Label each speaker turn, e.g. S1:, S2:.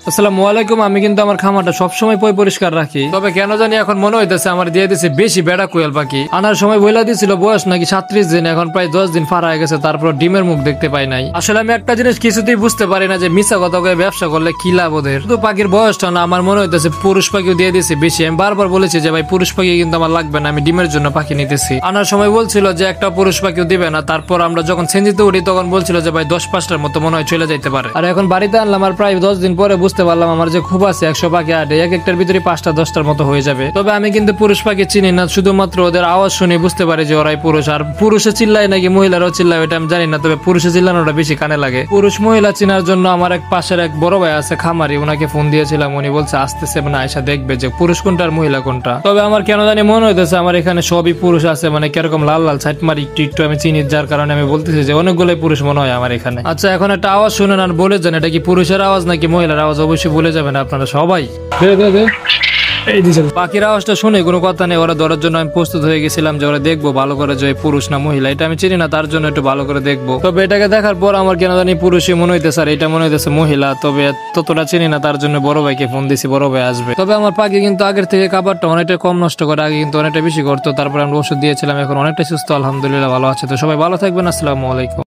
S1: আসসালামু আলাইকুম। আমি কিন্তু আমার খামারটা সবসময় পরিষ্কার রাখি, তবে কেন জানি এখন মনে হইতেছে আমার দিয়ে দিছে বেশি বেড়া কোয়েল পাখি। আনার সময় বইলা দিছিল বয়স নাকি 37 দিন, এখন প্রায় 10 দিন পার হয়ে গেছে, তারপর ডিমের মুখ দেখতে পাই নাই। আসলে আমি একটা জিনিস কিছুতেই বুঝতে পারি না যে মিছা কথা কয়ে ব্যবসা করলে কি লাভ ওদের। শুধু পাখির বয়সটা না, আমার মনে হইতেছে পুরুষ পাখিও দিয়ে দিছে বেশি। আমি বারবার বলেছি যে ভাই পুরুষ পাখি কিন্তু আমার লাগবে না, আমি ডিমের জন্য পাখি নিতেছি। আনার সময় বলছিল যে একটা পুরুষ পাখিও দিবে না, তারপর আমরা যখন সেঞ্জিতে উঠি তখন বলছিল যে ভাই 10-5টার মতো মনে হয় চলে যাইতে পারে। আর এখন বাড়িতে আনলাম আর প্রায় 10 দিন পরে বুঝতে পারলাম আমার যে খুব আছে 100 পাখি আটে, এক একটার ভিতরে 5টা-10টার মতো হয়ে যাবে। তবে আমি কিন্তু পুরুষ পাখি চিনি না, শুধুমাত্র ওদের আওয়াজ শুনে বুঝতে পারি যে ওরাই পুরুষ। আর পুরুষে চিল্লায় নাকি মহিলারাও চিল্লায় ওটা আমি জানি না, তবে পুরুষে চিল্লানোটা বেশি কানে লাগে। পুরুষ মহিলা চিনার জন্য আমার এক পাশের এক বড় ভাই আছে খামারি, ওনাকে ফোন দিয়েছিলাম, উনি বলছে আসতেছে মানে আয়সা দেখবে যে পুরুষ কোনটা আর মহিলা কোনটা। তবে আমার কেন জানি মনে হইতেছে আমার এখানে সবই পুরুষ আছে, মানে কিরকম লাল লাল সাইড মারি একটু একটু আমি চিনি, যার কারণে আমি বলতেছি যে অনেকগুলোই পুরুষ মনে হয় আমার এখানে। আচ্ছা, এখন একটা আওয়াজ শুনেন আর বলে যান এটা কি পুরুষের আওয়াজ নাকি মহিলার আওয়াজ, অবশ্যই বলে যাবেন আপনারা সবাই। পাখির আওয়াজটা শুনে কোনো কথা নেই, ওরা ধরার জন্য আমি প্রস্তুত হয়ে গেছিলাম যে ওরা দেখবো ভালো করে যে পুরুষ না মহিলা, এটা আমি চিনি না, তার জন্য একটু ভালো করে দেখবো। তবে এটাকে দেখার পর আমার কেন জানি পুরুষই মনে হইতেছে আর এটা মনে হইতেছে মহিলা, তবে ততটা চিনি না, তার জন্য বড় ভাইকে ফোন দিছি, বড় ভাই আসবে। তবে আমার পাখি কিন্তু আগের থেকে খাবারটা অনেকটা কম নষ্ট করে, আগে কিন্তু অনেকটা বেশি করতো, তারপর আমরা ওষুধ দিয়েছিলাম, এখন অনেকটা সুস্থ আলহামদুলিল্লাহ, ভালো আছে। তো সবাই ভালো থাকবেন, আসসালামু আলাইকুম।